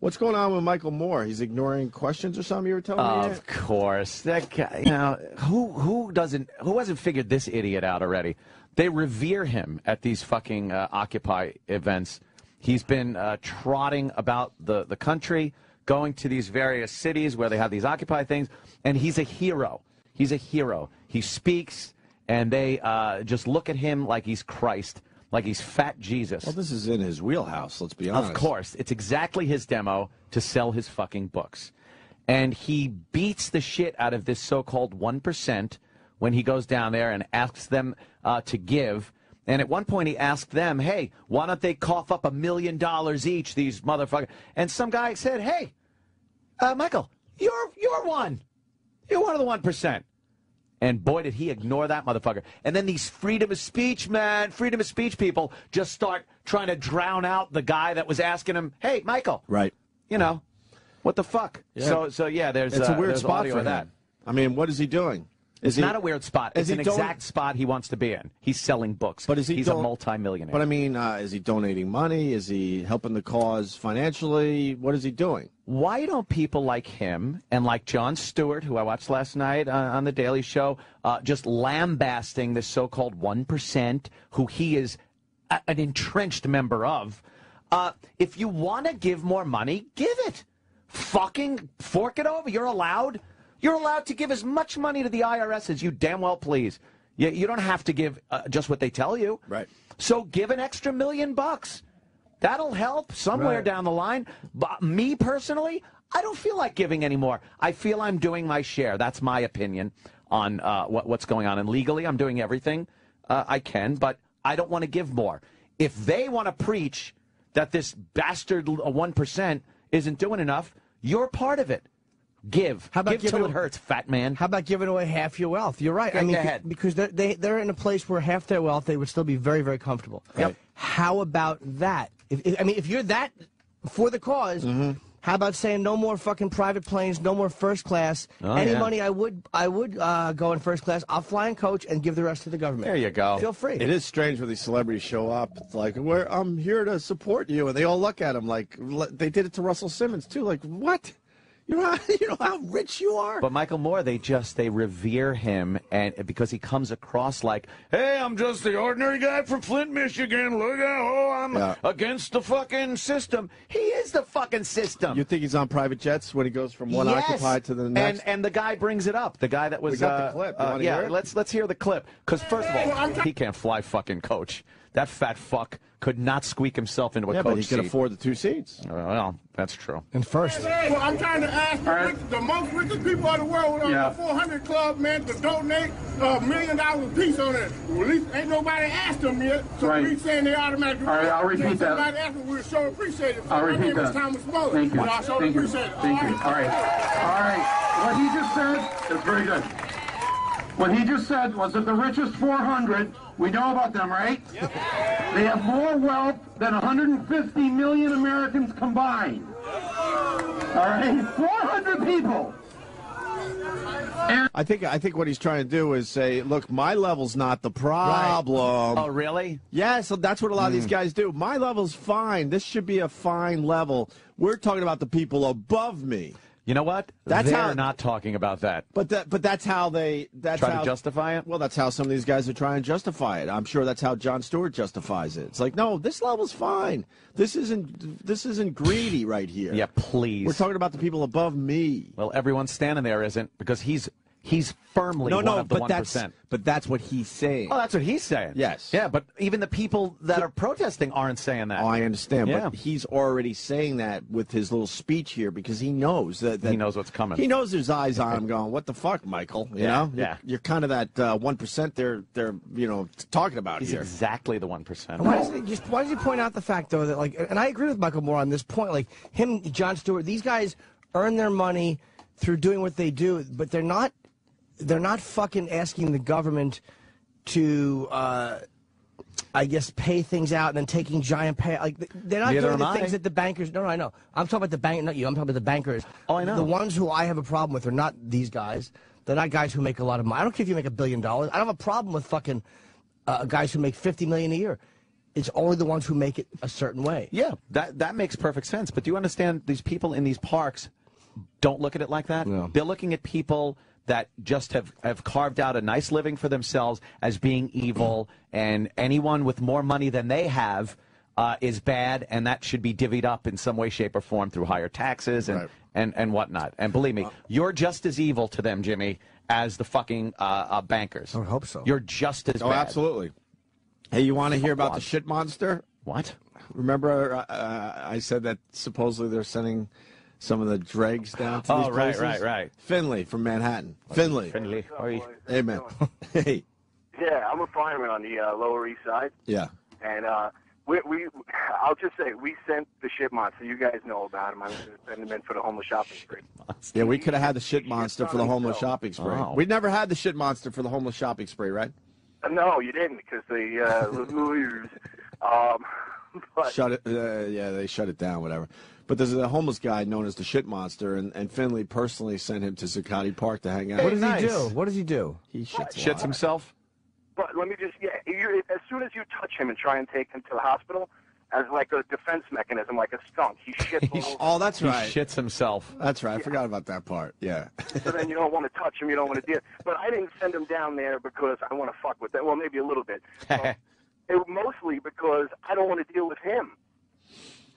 What's going on with Michael Moore? He's ignoring questions or something you were telling me? Of course. That guy, you know, who hasn't figured this idiot out already? They revere him at these fucking Occupy events. He's been trotting about the country, going to these various cities where they have these Occupy things, and he's a hero. He's a hero. He speaks, and they just look at him like he's Christ. Like he's fat Jesus. Well, this is in his wheelhouse, let's be honest. Of course. It's exactly his demo to sell his fucking books. And he beats the shit out of this so-called 1% when he goes down there and asks them to give. And at one point he asked them, hey, why don't they cough up $1 million each, these motherfuckers? And some guy said, hey, Michael, you're one. You're one of the 1%. And boy, did he ignore that motherfucker. And then these freedom of speech, man, freedom of speech people just start trying to drown out the guy that was asking him, hey, Michael. Right. You know, what the fuck? Yeah. So yeah, there's it's a weird spot for that. him. I mean, what is he doing? It's not a weird spot. It's an exact spot he wants to be in. He's selling books. But he's a multimillionaire. But I mean, is he donating money? Is he helping the cause financially? What is he doing? Why don't people like him and like Jon Stewart, who I watched last night on The Daily Show, just lambasting this so-called 1%, who he is an entrenched member of? If you want to give more money, give it. Fucking fork it over. You're allowed. You're allowed to give as much money to the IRS as you damn well please. You don't have to give just what they tell you. Right. So give an extra $1 million. That'll help somewhere down the line. But me personally, I don't feel like giving anymore. I feel I'm doing my share. That's my opinion on what's going on. And legally, I'm doing everything I can, but I don't want to give more. If they want to preach that this bastard 1% isn't doing enough, you're part of it. Give. How about give till it hurts, fat man. How about giving away half your wealth? You're right. Go ahead. Because they're in a place where half their wealth, they would still be very, very comfortable. Yep. How about that? If you're that for the cause, how about saying no more fucking private planes, no more first class? Any money I would go in first class, I'll fly in coach and give the rest to the government. There you go. Feel free. It is strange when these celebrities show up. It's like, I'm here to support you, and they all look at him like they did it to Russell Simmons too. Like, what? You know how rich you are? But Michael Moore, they revere him, and because he comes across like, hey, I'm just the ordinary guy from Flint, Michigan. Look at I'm against the fucking system. He is the fucking system. You think he's on private jets when he goes from one Occupy to the next? And the guy brings it up. The guy that was we got the clip. You yeah, hear it? let's hear the clip. Because first of all, he can't fly fucking coach. That fat fuck could not squeak himself into a coach but he seat. can afford the 2 seats. Well, that's true. And first. Well, I'm trying to ask the most richest people of the world on the 400 Club, man, to donate $1 million apiece on it. Well, at least ain't nobody asked them yet, so we saying they automatically. All right, I'll repeat that. Somebody asked them, we'll sure appreciate it. So I'll repeat that. Thomas Muller. Thank you. I sure appreciate it. Thank you. All right. What he just said is very good. What he just said was that the richest 400, we know about them, right? Yep. They have more wealth than 150 million Americans combined. All right? 400 people. And I think what he's trying to do is say, look, my level's not the problem. Oh, really? Yeah, so that's what a lot of these guys do. My level's fine. This should be a fine level. We're talking about the people above me. You know what? They're not talking about that. But that's how they try to justify it. Well, that's how some of these guys are trying to justify it. I'm sure that's how Jon Stewart justifies it. It's like, no, this level's fine. This isn't greedy right here. Yeah, please. We're talking about the people above me. Well, everyone standing there isn't, because he's firmly one of the 1%. But that's what he's saying. Oh, that's what he's saying. Yes. Yeah, but even the people that are protesting aren't saying that. Oh, I understand, Yeah. but he's already saying that with his little speech here because he knows that he knows what's coming. He knows there's eyes on him going, what the fuck, Michael? You know? Yeah. You're kind of that 1% they're talking about He's here. exactly the 1%. Why does he point out the fact, though, that, like, and I agree with Michael Moore on this point, like, him, Jon Stewart, these guys earn their money through doing what they do, but they're not fucking asking the government to, I guess, pay things out and then taking giant pay. Like, they're not doing the things that the bankers. No, I know. I'm talking about the bank, not you. I'm talking about the bankers. Oh, I know. The ones who I have a problem with are not these guys. They're not guys who make a lot of money. I don't care if you make $1 billion. I don't have a problem with fucking guys who make $50 million a year. it's only the ones who make it a certain way. Yeah, that makes perfect sense. But do you understand these people in these parks don't look at it like that? No. They're looking at people that just have carved out a nice living for themselves as being evil, and anyone with more money than they have is bad, and that should be divvied up in some way, shape, or form through higher taxes and whatnot. And believe me, you're just as evil to them, Jimmy, as the fucking bankers. I would hope so. You're just as bad. Oh, absolutely. Hey, you want to hear about the shit monster? What? Remember I said that supposedly they're sending some of the dregs down to these places? right. Finley from Manhattan. Finley. Hey, man. Hey. Yeah, I'm a fireman on the Lower East Side. Yeah. And I'll just say, we sent the shit monster. You guys know about him. I was sending him in for the homeless shopping spree. Yeah, we could have had the shit monster for the homeless shopping spree. Oh. We never had the shit monster for the homeless shopping spree, right? No, you didn't, because the lawyers shut it. Yeah, they shut it down, whatever. But there's a homeless guy known as the shit monster, and Finley personally sent him to Zuccotti Park to hang out. What does he do? What does he do? He shits himself? But let me just, as soon as you touch him and try and take him to the hospital, as like a defense mechanism, like a skunk, he shits. Oh, that's right. He shits himself. That's right. I forgot about that part. Yeah. So then you don't want to touch him, you don't want to deal. But I didn't send him down there because I want to fuck with that. Well, maybe a little bit. Mostly because I don't want to deal with him.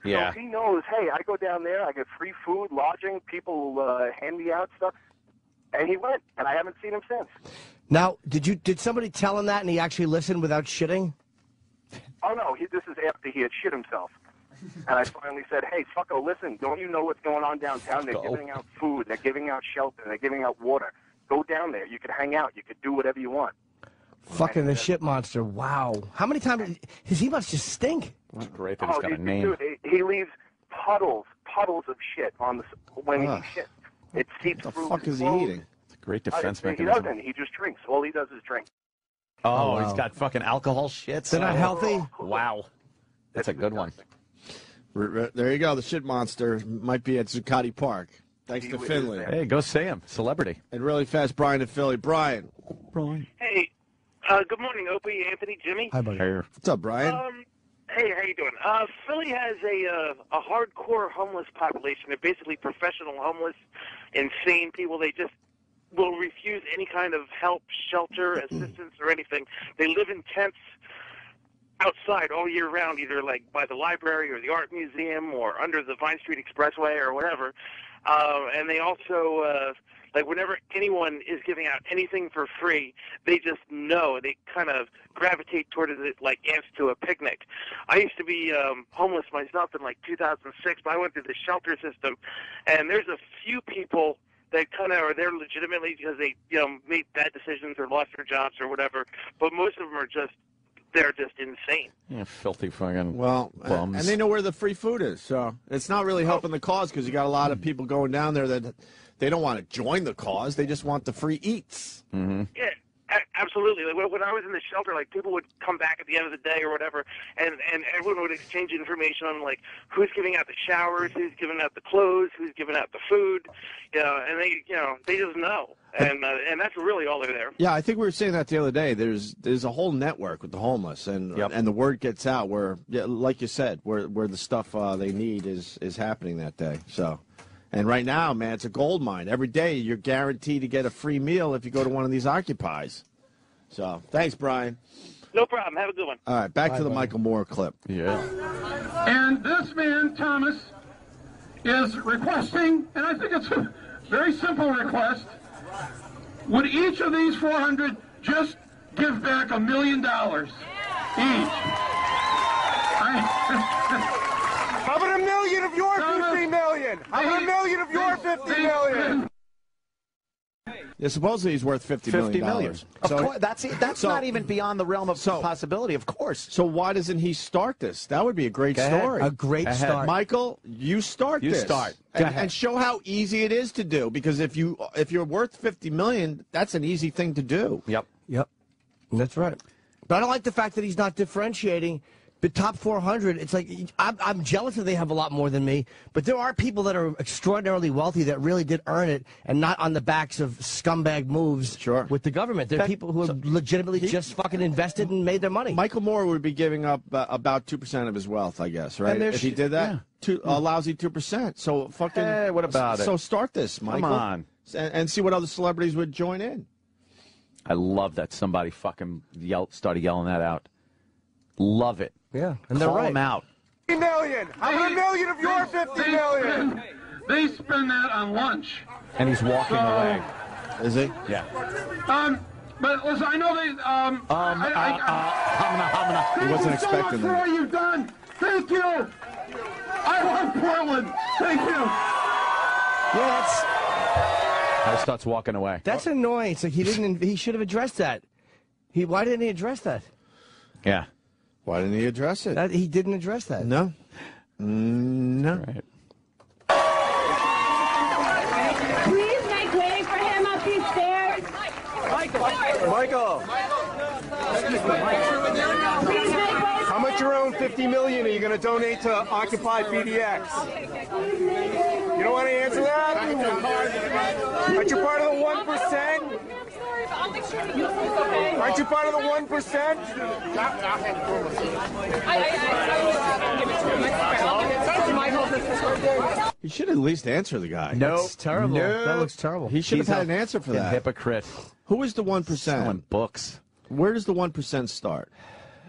Yeah. So he knows, hey, I go down there, I get free food, lodging, people hand me out stuff. And he went, and I haven't seen him since. Now, did somebody tell him that and he actually listened without shitting? Oh, no, this is after he had shit himself. And I finally said, hey, fucko, listen, don't you know what's going on downtown? They're giving out food, they're giving out shelter, they're giving out water. Go down there. You could hang out. You could do whatever you want. Fucking the shit monster. Wow. How many times? He must just stink. That's great that he's got a name. Dude, he leaves puddles of shit on when he shits. It seeps through. What the fuck is he eating? It's a great defense He mechanism. doesn't. He just drinks. All he does is drink. Oh, wow. He's got fucking alcohol shits. They're not healthy? Wow. That's a good one. There you go. The shit monster might be at Zuccotti Park. Thanks to Finley. Hey, go see him. Celebrity. And really fast, Brian in Philly. Brian. Hey, good morning, Opie, Anthony, Jimmy. Hi, buddy. Hey. What's up, Brian? Hey, how you doing? Philly has a hardcore homeless population. They're basically professional homeless, insane people. They just will refuse any kind of help, shelter, assistance, or anything. They live in tents outside all year round, either like by the library or the art museum or under the Vine Street Expressway or whatever. And they also, like whenever anyone is giving out anything for free, they just know. They kind of gravitate toward it like ants to a picnic. I used to be homeless myself in like 2006, but I went through the shelter system, and there's a few people that kind of are there legitimately because they, made bad decisions or lost their jobs or whatever. But most of them are they're just insane. Yeah, filthy fucking Well, bums. and they know where the free food is, so it's not really helping the cause because you got a lot of people going down there that they don't want to join the cause. They just want the free eats. Mm-hmm. Yeah, absolutely. Like when I was in the shelter, like people would come back at the end of the day or whatever, and everyone would exchange information on like who's giving out the showers, who's giving out the clothes, who's giving out the food, and they just know, and that's really all they're there. Yeah, I think we were saying that the other day. There's a whole network with the homeless, and the word gets out where, like you said, where the stuff they need is happening that day. So. And right now, man, it's a gold mine. Every day, you're guaranteed to get a free meal if you go to one of these occupies. So, thanks, Brian. No problem. Have a good one. All right, back to the Michael Moore clip. Yeah. And this man, Thomas, is requesting, and I think it's a very simple request, would each of these 400 just give back $1 million each? How about $1 million of your 50 million? How about $1 million of your 50 million? Yeah, supposedly he's worth $50 million. Of So, course, that's not even beyond the realm of possibility, of course. so why doesn't he start this? That would be a great story. A great start. Michael, you start You this. start. And show how easy it is to do. Because if you're worth $50 million, that's an easy thing to do. Yep. Yep. That's right. But I don't like the fact that he's not differentiating the top 400, it's like, I'm jealous that they have a lot more than me, but there are people that are extraordinarily wealthy that really did earn it and not on the backs of scumbag moves with the government. There are people who have legitimately just fucking invested and made their money. Michael Moore would be giving up about 2% of his wealth, I guess, right? If he did that, a lousy 2%. So fucking. What about it? So start this, Michael. Come on. And see what other celebrities would join in. I love that somebody fucking started yelling that out. Love it. Yeah, and they're right. Call them out. 50 million. How many million of your 50 million? They spend that on lunch. And he's walking away. Is he? Yeah. But listen, I know they. He wasn't expecting that. Thank you so much for all you've done. Thank you. I love Portland. Thank you. Yeah, that's. He starts walking away. That's annoying. It's like he didn't. He should have addressed that. Why didn't he address that? Yeah. Why didn't he address it? He didn't address that. No. No. Right. Please make way for him up these stairs. Michael. How much your own 50 million are you going to donate to Occupy PDX? You don't want to answer that? Aren't you part of the 1%? Aren't you part of the 1%? He should at least answer the guy. No, that's terrible. No. That looks terrible. He should have had an answer for that. Hypocrite. Who is the 1%? Selling books. Where does the 1% start?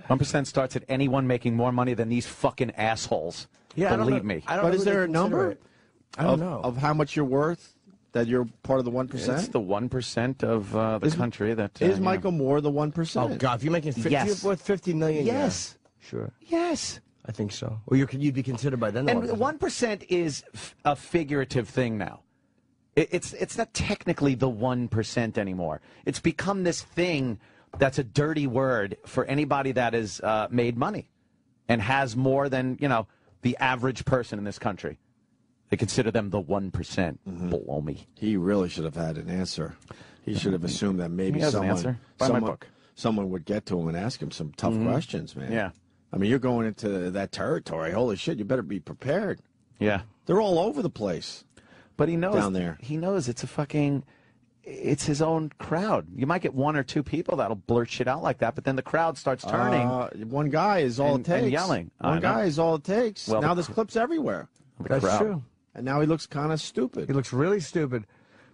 1% starts at anyone making more money than these fucking assholes. Yeah, believe me. But is there a number? I don't know. Of how much you're worth? That you're part of the 1%? It's the 1% of the country that... is Michael Moore the 1%? Oh, God, if you're making yes. You're worth $50 million. Yes. Yeah. Sure. Yes. I think so. Or you'd be considered by then. And 1% is a figurative thing now. It's not technically the 1% anymore. It's become this thing that's a dirty word for anybody that has made money and has more than, the average person in this country. They consider them the 1%. Mm-hmm. Blow me. He really should have had an answer. He should have assumed that maybe someone would get to him and ask him some tough questions, man. Yeah. I mean, you're going into that territory. Holy shit, you better be prepared. Yeah. They're all over the place. But he knows down there. He knows it's it's his own crowd. You might get one or two people that'll blurt shit out like that, but then the crowd starts turning. One guy is all it takes. And yelling. One guy is all it takes. Well, now there's clips everywhere. That's true. And now he looks kind of stupid. He looks really stupid.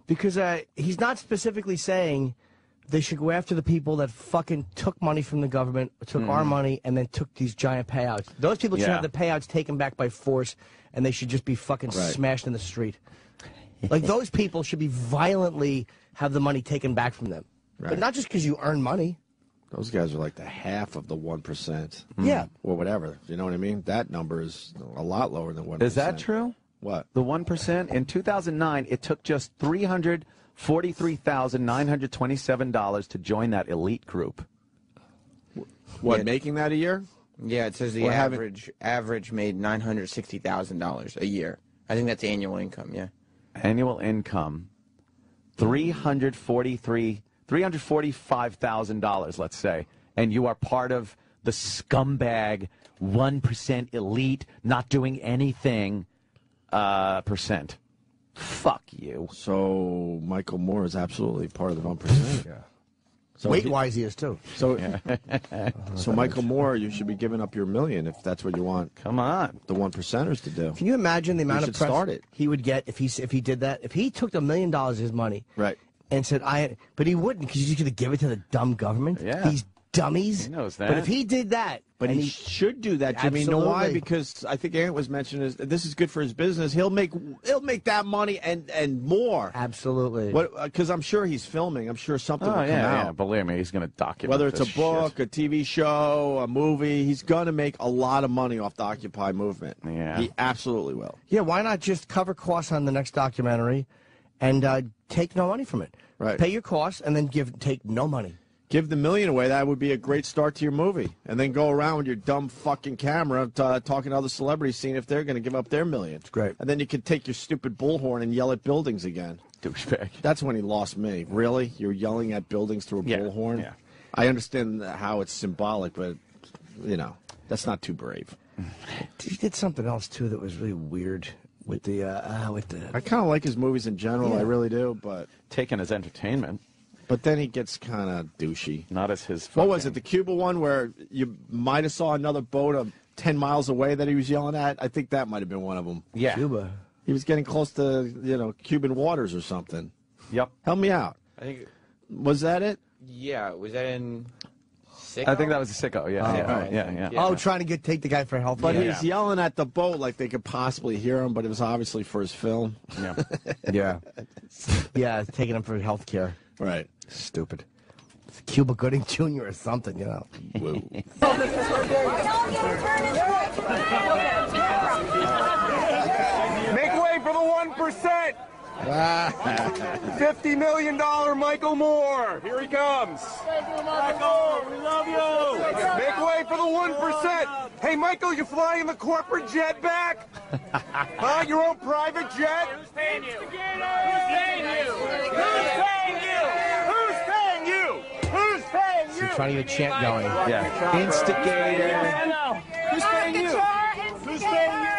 Because he's not specifically saying they should go after the people that fucking took money from the government, took our money, and then took these giant payouts. Those people should have the payouts taken back by force, and they should just be fucking smashed in the street. Like, those people should be violently have the money taken back from them. Right. But not just because you earn money. Those guys are like the half of the 1%. Yeah. Or whatever. You know what I mean? That number is a lot lower than 1%. Is that true? What? The 1%? In 2009, it took just $343,927 to join that elite group. What, making that a year? Yeah, it says the average made $960,000 a year. I think that's annual income, yeah. Annual income, $345,000, let's say, and you are part of the scumbag 1% elite, not doing anything percent. Fuck you. So Michael Moore is absolutely part of the 1%. Yeah. So weight-wise, he is too. So, so Michael Moore, you should be giving up your million if that's what you want. Come on, the 1%ers to do. Can you imagine the amount of press he would get if he did that? If he took $1 million of his money, right, and said but he wouldn't because he's just going to give it to the dumb government. Yeah, these dummies. He knows that. But if he did that, but he should do that, Jimmy. You know why? Because I think Ant was mentioning this is good for his business. He'll make that money and more. Absolutely. Because I'm sure he's filming. I'm sure something will come out. Yeah, believe me, he's going to document. Whether it's a book, shit. a TV show, a movie, he's going to make a lot of money off the Occupy movement. Yeah, he absolutely will. Yeah, why not just cover costs on the next documentary, and take no money from it? Right. Pay your costs and then take no money. Give the $1 million away. That would be a great start to your movie. And then go around with your dumb fucking camera talking to other celebrities, seeing if they're going to give up their $1 million. It's great. And then you could take your stupid bullhorn and yell at buildings again. Douchebag. That's when he lost me. Really? You're yelling at buildings through a bullhorn? Yeah. I understand how it's symbolic, but, you know. That's not too brave. He did something else too that was really weird with the. I kind of like his movies in general. Yeah. I really do, but Taken as entertainment. But then he gets kind of douchey. Not as his. What was it? The Cuba one where you might have saw another boat 10 miles away that he was yelling at? I think that might have been one of them. Yeah. Cuba. He was getting close to, Cuban waters or something. Yep. Help me out. I think. Was that it? Yeah. Was that in? Sicko? I think that was a Sicko. Yeah. right. Yeah. Oh, trying to take the guy for health. But care. he's yelling at the boat like they could possibly hear him, but it was obviously for his film. Yeah. Yeah. Yeah, taking him for health care. Right. Stupid. It's Cuba Gooding Jr. or something, Whoa. Make way for the 1%. $50 million Michael Moore. Here he comes. Michael, we love you. Make way for the 1%. Hey, Michael, you flying the corporate jet back? Huh? Your own private jet? Who's paying you? Who's paying you? Who's paying you? Who's paying you? Who's paying you? So trying to get a chant going. Yeah. Instigator. Who's paying you? Who's paying you?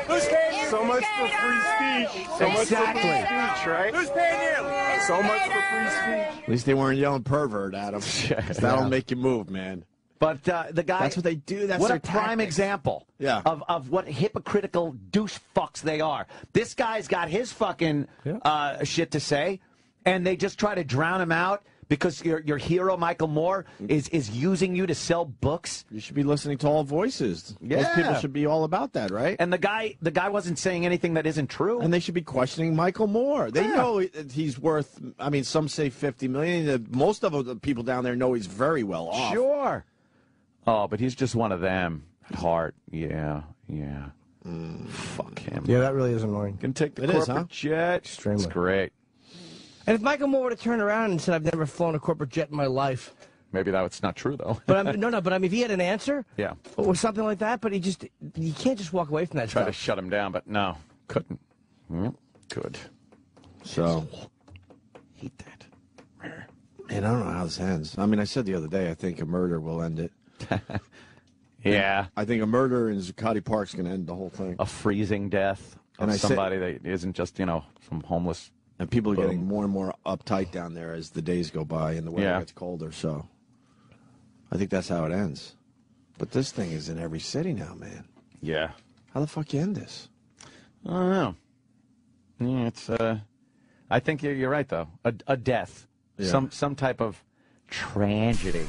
Who's paying you? So much for free speech. So much for free speech, right? Who's paying you? So much for free speech. At least they weren't yelling pervert at him. 'Cause that'll make you move, man. But the guy. That's what they do. That's what their a prime tactics. example of what hypocritical douche fucks they are. This guy's got his fucking shit to say, and they just try to drown him out because your hero, Michael Moore, is using you to sell books. You should be listening to all voices. Yeah. Most people should be all about that, right? And the guy wasn't saying anything that isn't true. And they should be questioning Michael Moore. They know he's worth, I mean, some say $50 million. Most of the people down there know he's very well off. Sure. Oh, but he's just one of them at heart. Yeah. Fuck him. Yeah, that really is annoying. Can take the It is, corporate jet. Extremely. It's great. And if Michael Moore would have turned around and said, "I've never flown a corporate jet in my life," Maybe that's not true though. but but if he had an answer, Yeah. or something like that, but you can't just walk away from that Try to stuff. shut him down, but no, couldn't. Good. So, Hate that. man, I don't know how this ends. I mean, I said the other day, I think a murder will end it. Yeah. I think a murder in Zuccotti Park's going to end the whole thing. A freezing death of And I somebody that isn't just, some homeless. And people are Boom. getting more and more uptight down there as the days go by and the weather gets colder. So I think that's how it ends. But this thing is in every city now, man. Yeah. How the fuck you end this? I don't know. Yeah, it's. I think you're right though. A death, Yeah. some type of tragedy.